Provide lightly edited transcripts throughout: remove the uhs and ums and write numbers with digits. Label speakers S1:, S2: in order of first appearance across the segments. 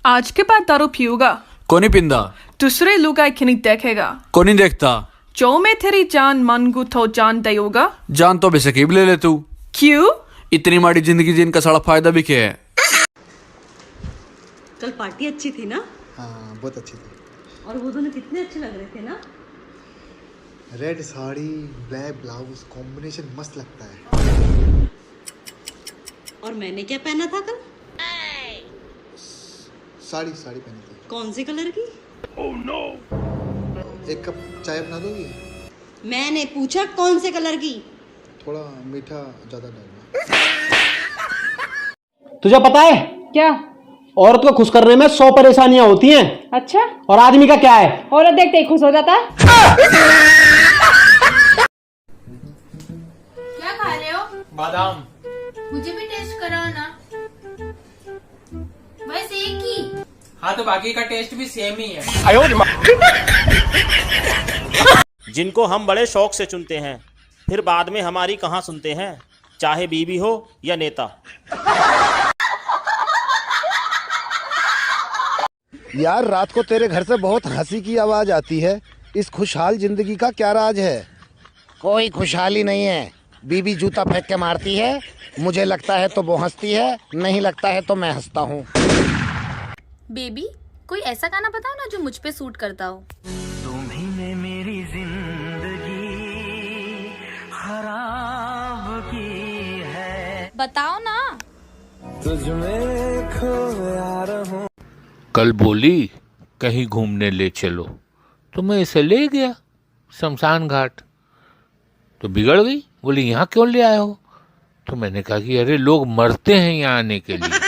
S1: आज के बाद दारू पियूगा,
S2: कौन पिंदा,
S1: दूसरे लोग आके नहीं देखेगा,
S2: कौन नहीं देखता।
S1: जो मैं तेरी जान मांगू तो जान देगा।
S2: जान तो बेसकीब ले ले तू।
S1: क्यों?
S2: इतनी माड़ी जिंदगी जीने का सारा फायदा भी क्या है।
S3: कल पार्टी अच्छी थी ना?
S4: हाँ बहुत अच्छी थी।
S3: और वो दोनों कितने अच्छे लग रहे थे ना?
S4: Red sari black blouse combination मस्त लगता है।
S3: और मैंने क्या पहना था कल?
S4: साड़ी साड़ी पहनी थी।
S3: कौन से कलर की?
S4: oh, no. एक कप चाय बना दोगी?
S3: मैंने पूछा कौन से कलर की?
S4: थोड़ा मीठा ज़्यादा डालना।
S5: तुझे पता है
S6: क्या?
S5: औरत को खुश करने में 100 परेशानियां होती हैं।
S6: अच्छा,
S5: और आदमी का क्या है?
S6: औरत देखते ही खुश हो जाता है।
S7: क्या खा रहे हो?
S2: बादाम।
S7: मुझे भी टेस्ट कराओ ना। बस एक ही।
S8: हाँ तो बाकी का टेस्ट भी सेम ही है।
S9: जिनको हम बड़े शौक से चुनते हैं, फिर बाद में हमारी कहाँ सुनते हैं, चाहे बीवी हो या नेता।
S10: यार रात को तेरे घर से बहुत हंसी की आवाज आती है। इस खुशहाल जिंदगी का क्या राज है? कोई खुशहाली नहीं है। बीबी जूता फेंक के मारती है, मुझे लगता है तो वो हंसती है, नहीं लगता है तो मैं हंसता हूँ।
S7: बेबी, कोई ऐसा गाना बताओ ना जो मुझ पे सूट करता हो।
S11: तुम्ही मेरी जिंदगी खराब की है।
S7: बताओ ना।
S11: तुझमें खोया रहूं।
S12: कल बोली कहीं घूमने ले चलो, तो मैं इसे ले गया शमशान घाट, तो बिगड़ गई। बोली यहाँ क्यों ले आए हो? तो मैंने कहा कि अरे लोग मरते हैं यहाँ आने के लिए।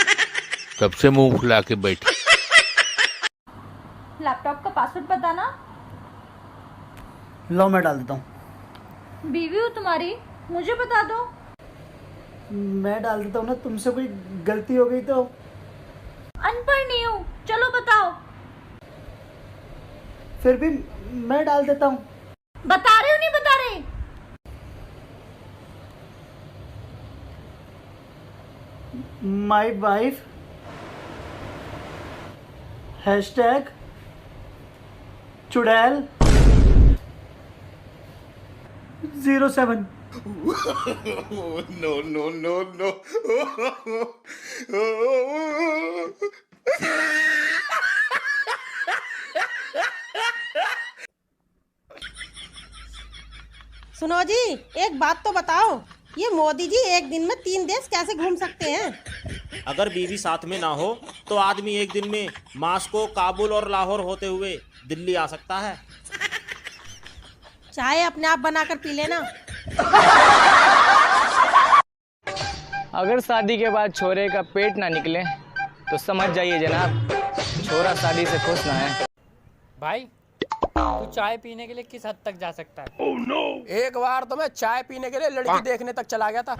S12: तब से मुंह फुला के बैठी।
S6: लैपटॉप का पासवर्ड बताना।
S13: लो मैं डाल देता हूँ।
S6: बीवी हो तुम्हारी, मुझे बता दो।
S13: मैं डाल देता हूँ ना, तुमसे कोई गलती हो गई तो।
S6: अनपढ़ नहीं हूँ, चलो बताओ।
S13: फिर भी मैं डाल देता हूँ।
S6: बता रहे हो नहीं बता रहे?
S13: माई वाइफ हैशटैग चुड़ैल 07।
S10: No no no no.
S3: सुनो जी, एक बात तो बताओ, ये मोदी जी एक दिन में 3 देश कैसे घूम सकते हैं?
S9: अगर बीवी साथ में ना हो तो आदमी एक दिन में मास्को, काबुल और लाहौर होते हुए दिल्ली आ सकता है।
S3: चाय अपने आप बनाकर पी लेना।
S14: अगर शादी के बाद छोरे का पेट ना निकले तो समझ जाइए जनाब, छोरा शादी से खुश ना है।
S8: भाई, तू चाय पीने के लिए किस हद तक जा सकता है? oh, no. एक बार तो मैं चाय पीने के लिए लड़की देखने तक चला गया था।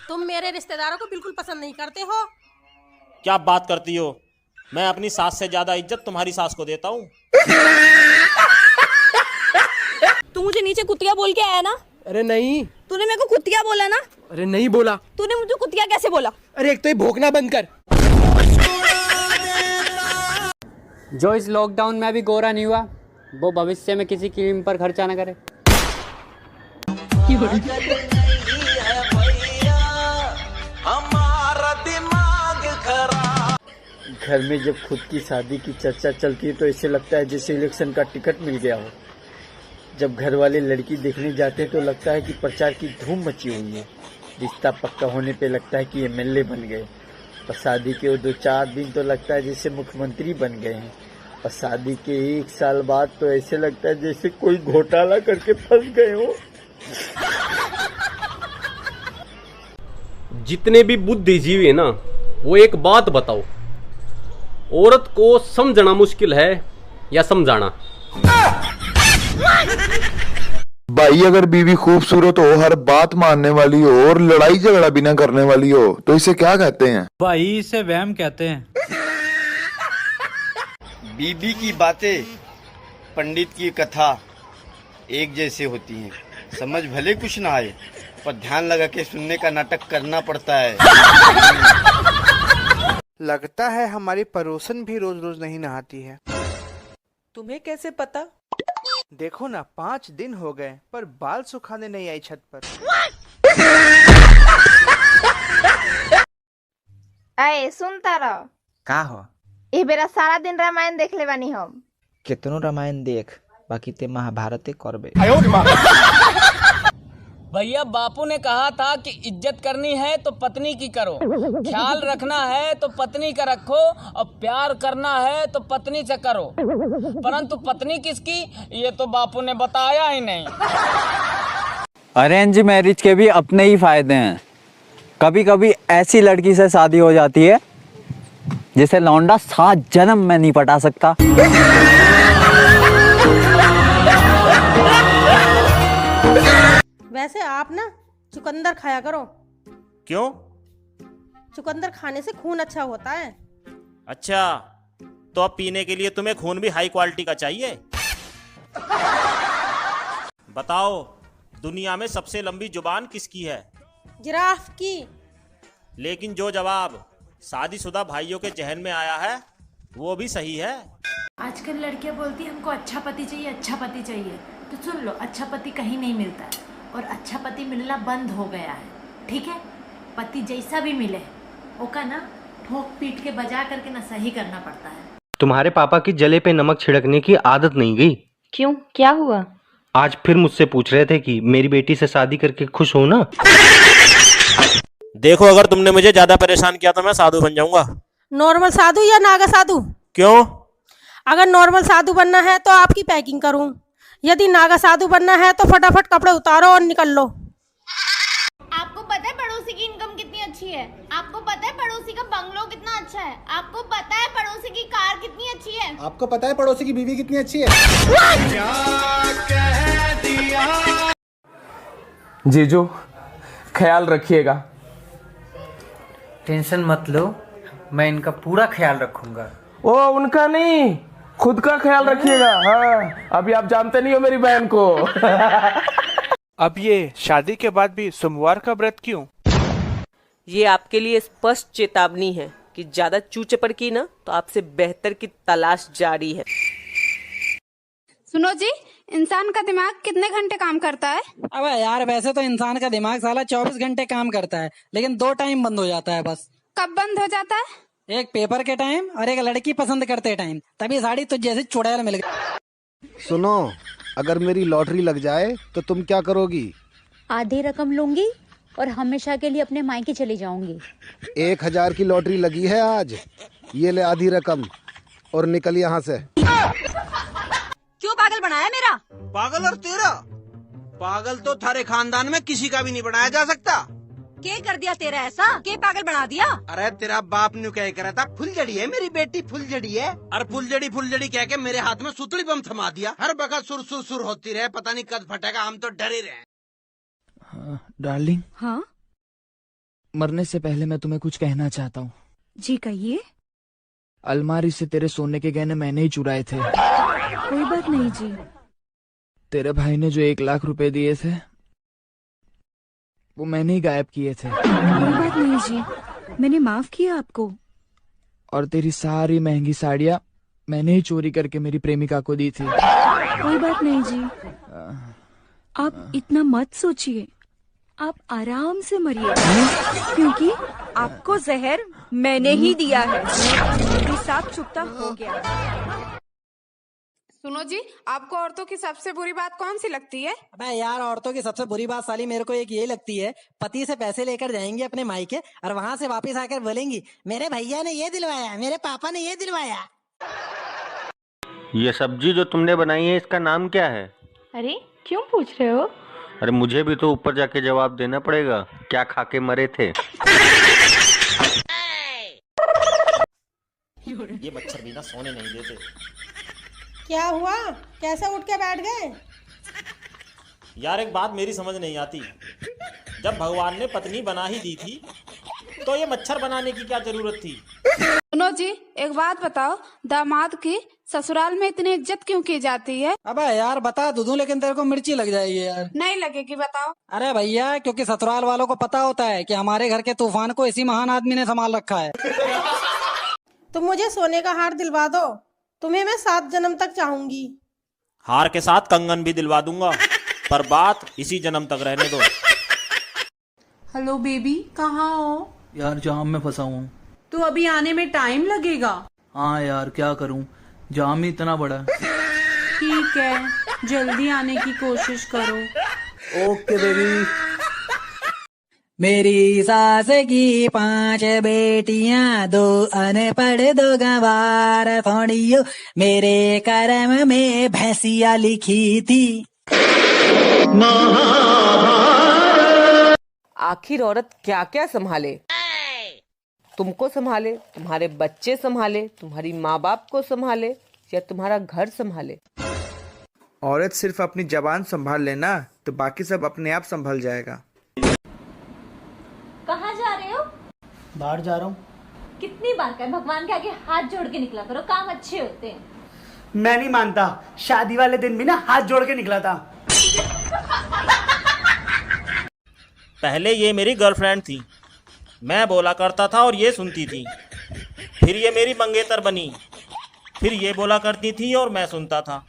S3: तुम मेरे रिश्तेदारों को बिल्कुल पसंद नहीं करते हो।
S9: क्या बात करती हो? मैं अपनी सास से ज्यादा इज्जत तुम्हारी सास को देता हूँ।
S6: तू मुझे नीचे कुतिया बोल के आया ना?
S8: अरे नहीं।
S6: तूने मेरे को कुतिया बोला ना?
S8: अरे नहीं बोला।
S6: तूने मुझे कुतिया कैसे बोला?
S8: अरे एक तो ये भोंकना बंद कर।
S14: जो इस लॉकडाउन में अभी गोरा नहीं हुआ, वो भविष्य में किसी क्रीम पर खर्चा न करे।
S15: घर में जब खुद की शादी की चर्चा चलती है तो ऐसे लगता है जैसे इलेक्शन का टिकट मिल गया हो। जब घर वाले लड़की देखने जाते हैं तो लगता है कि प्रचार की धूम मची हुई है। रिश्ता पक्का होने पे लगता है कि एमएलए बन गए, और शादी के 2-4 दिन तो लगता है जैसे मुख्यमंत्री बन गए हैं, और शादी के 1 साल बाद तो ऐसे लगता है जैसे कोई घोटाला करके फंस गए हो।
S16: जितने भी बुद्धिजीवी है ना, वो एक बात बताओ, औरत को समझना मुश्किल है या समझाना?
S10: भाई अगर बीवी खूबसूरत हो, हर बात मानने वाली हो और लड़ाई झगड़ा भी ना करने वाली हो, तो इसे क्या कहते हैं?
S17: भाई इसे वहम कहते हैं।
S18: बीबी की बातें, पंडित की कथा एक जैसे होती हैं। समझ भले कुछ ना आए, पर ध्यान लगा के सुनने का नाटक करना पड़ता है।
S19: लगता है हमारी पड़ोसन भी रोज रोज नहीं नहाती है।
S20: तुम्हें कैसे पता?
S19: देखो ना, 5 दिन हो गए पर बाल सुखाने नहीं आई छत पर।
S21: अरे सुनता रहो
S20: का हो?
S21: ए बेरा सारा दिन रामायण देख ले बानी हम।
S20: कितनो रामायण देख, बाकी ते महाभारत करबे।
S14: भैया बापू ने कहा था कि इज्जत करनी है तो पत्नी की करो, ख्याल रखना है तो पत्नी का रखो, और प्यार करना है तो पत्नी से करो, परंतु पत्नी किसकी ये तो बापू ने बताया ही नहीं।
S22: अरेंज मैरिज के भी अपने ही फायदे हैं। कभी कभी ऐसी लड़की से शादी हो जाती है जिसे लौंडा 7 जन्म में नहीं पटा सकता।
S3: वैसे आप ना चुकंदर खाया करो।
S9: क्यों?
S3: चुकंदर खाने से खून अच्छा होता है।
S9: अच्छा, तो अब पीने के लिए तुम्हें खून भी हाई क्वालिटी का चाहिए? बताओ, दुनिया में सबसे लंबी जुबान किसकी है?
S3: जिराफ की।
S9: लेकिन जो जवाब शादीशुदा भाइयों के जहन में आया है वो भी सही है।
S23: आजकल लड़कियां बोलती हमको अच्छा पति चाहिए, अच्छा पति चाहिए। तो सुन लो, अच्छा पति कहीं नहीं मिलता है और अच्छा पति मिलना बंद हो गया है। ठीक है, पति जैसा भी मिले ओका ना ठोक पीट के बजा करके ना सही करना पड़ता है।
S16: तुम्हारे पापा की जले पे नमक छिड़कने की आदत नहीं गई?
S6: क्यों, क्या हुआ?
S16: आज फिर मुझसे पूछ रहे थे कि मेरी बेटी से शादी करके खुश हो ना।
S9: देखो, अगर तुमने मुझे ज्यादा परेशान किया तो मैं साधु बन जाऊंगा।
S3: नॉर्मल साधु या नागा साधु?
S9: क्यों?
S3: अगर नॉर्मल साधु बनना है तो आपकी पैकिंग करूं, यदि नागा साधु बनना है तो फटाफट कपड़े उतारो और निकल लो।
S6: आपको पता है पड़ोसी की इनकम कितनी अच्छी है? आपको पता है पड़ोसी का बंगलो कितना अच्छा है? आपको पता है पड़ोसी की कार कितनी अच्छी है?
S10: आपको पता है पड़ोसी की बीवी कितनी अच्छी है?
S8: जीजू, ख्याल रखिएगा।
S17: टेंशन मत लो, मैं इनका पूरा ख्याल रखूंगा।
S8: ओ उनका नहीं, खुद का ख्याल रखिएगा। हाँ, अभी आप जानते नहीं हो मेरी बहन को।
S19: अब ये शादी के बाद भी सोमवार का व्रत क्यों?
S20: ये आपके लिए स्पष्ट चेतावनी है कि ज्यादा चूचेपड़ की ना तो आपसे बेहतर की तलाश जारी है।
S6: सुनो जी, इंसान का दिमाग कितने घंटे काम करता है?
S13: अबे यार, वैसे तो इंसान का दिमाग साला 24 घंटे काम करता है, लेकिन 2 टाइम बंद हो जाता है बस।
S6: कब बंद हो जाता है?
S13: एक पेपर के टाइम और एक लड़की पसंद करते टाइम। तभी साड़ी तुझ जैसे चुड़ैल मिल गई।
S10: सुनो, अगर मेरी लॉटरी लग जाए तो तुम क्या करोगी?
S24: आधी रकम लूंगी और हमेशा के लिए अपने मायके चली जाऊंगी।
S10: 1000 की लॉटरी लगी है आज, ये ले आधी रकम और निकल यहाँ से।
S6: क्यों पागल बनाया मेरा?
S18: पागल और तेरा? पागल तो थारे खानदान में किसी का भी नहीं बनाया जा सकता।
S6: क्या कर दिया तेरा ऐसा? क्या पागल बना दिया?
S18: अरे तेरा बाप ने क्या करा था, फुलझड़ी है मेरी बेटी, फुलझड़ी है। और फुलझड़ी कह के मेरे हाथ में सुतली बम थमा दिया। हर बगल सुर सुर सुर होती रहे, पता नहीं कब फटेगा, हम तो डरे रहे।
S25: डार्लिंग,
S6: हाँ
S25: मरने से पहले मैं तुम्हें कुछ कहना चाहता हूँ।
S6: जी कहिए।
S25: अलमारी से तेरे सोने के गहने मैंने ही चुराए थे।
S6: कोई बात नहीं जी।
S25: तेरे भाई ने जो 1 लाख रुपए दिए थे वो मैंने ही गायब किए थे।
S6: कोई बात नहीं जी, मैंने माफ किया आपको।
S25: और तेरी सारी महंगी साड़ियाँ मैंने ही चोरी करके मेरी प्रेमिका को दी थी।
S6: कोई बात नहीं जी, आप इतना मत सोचिए, आप आराम से मरिए, क्योंकि आपको जहर मैंने ही दिया है। हिसाब चुकता हो गया।
S26: सुनो जी, आपको औरतों की सबसे बुरी बात कौन सी लगती है?
S13: अबे यार, औरतों की सबसे बुरी बात साली मेरे को एक ये लगती है, पति से पैसे लेकर जाएंगी अपने मायके और वहाँ से वापस आकर बोलेंगी मेरे भैया ने ये दिलवाया, मेरे पापा ने ये दिलवाया।
S16: ये सब्जी जो तुमने बनाई है इसका नाम क्या है?
S6: अरे क्यों पूछ रहे हो?
S16: अरे मुझे भी तो ऊपर जाके जवाब देना पड़ेगा, क्या खा के मरे थे?
S9: ये मच्छर भी ना सोने नहीं देते।
S3: क्या हुआ, कैसे उठ के बैठ गए?
S9: यार एक बात मेरी समझ नहीं आती, जब भगवान ने पत्नी बना ही दी थी तो ये मच्छर बनाने की क्या जरूरत थी?
S26: सुनो जी, एक बात बताओ, दामाद की ससुराल में इतनी इज्जत क्यों की जाती है?
S13: अबे यार बता तो दूं, लेकिन तेरे को मिर्ची लग जाएगी यार।
S26: नहीं लगेगी, बताओ।
S13: अरे भैया, क्योंकि ससुराल वालों को पता होता है कि हमारे घर के तूफान को इसी महान आदमी ने संभाल रखा है।
S3: तुम मुझे सोने का हार दिलवा दो, तुम्हें मैं 7 जन्म तक चाहूंगी।
S9: हार के साथ कंगन भी दिलवा दूंगा, पर बात इसी जन्म तक रहने दो।
S1: हेलो बेबी, कहाँ हो?
S25: यार जाम में फंसा हूँ।
S1: तो अभी आने में टाइम लगेगा।
S25: हाँ यार क्या करूँ, जाम ही इतना बड़ा है।
S1: ठीक है, जल्दी आने की कोशिश करो।
S25: Okay baby.
S13: मेरी सास की 5 बेटियां, 2 अनपढ़ 2 गंवार थोड़ियो, मेरे कर्म में भैंसिया लिखी थी।
S20: आखिर औरत क्या क्या संभाले? तुमको संभाले, तुम्हारे बच्चे संभाले, तुम्हारी माँ बाप को संभाले, या तुम्हारा घर संभाले?
S19: औरत सिर्फ अपनी जबान संभाल लेना तो बाकी सब अपने आप संभल जाएगा।
S24: कहाँ जा रहे हो?
S25: बाहर जा रहा हूँ।
S24: कितनी बार कहे भगवान के आगे हाथ जोड़ के निकला करो, काम अच्छे होते हैं।
S2: मैं नहीं मानता, शादी वाले दिन भी ना हाथ जोड़ के निकला था।
S9: पहले ये मेरी गर्लफ्रेंड थी, मैं बोला करता था और ये सुनती थी। फिर ये मेरी मंगेतर बनी, फिर ये बोला करती थी और मैं सुनता था।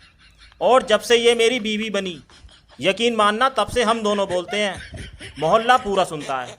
S9: और जब से ये मेरी बीवी बनी, यकीन मानना तब से हम दोनों बोलते हैं, मोहल्ला पूरा सुनता है।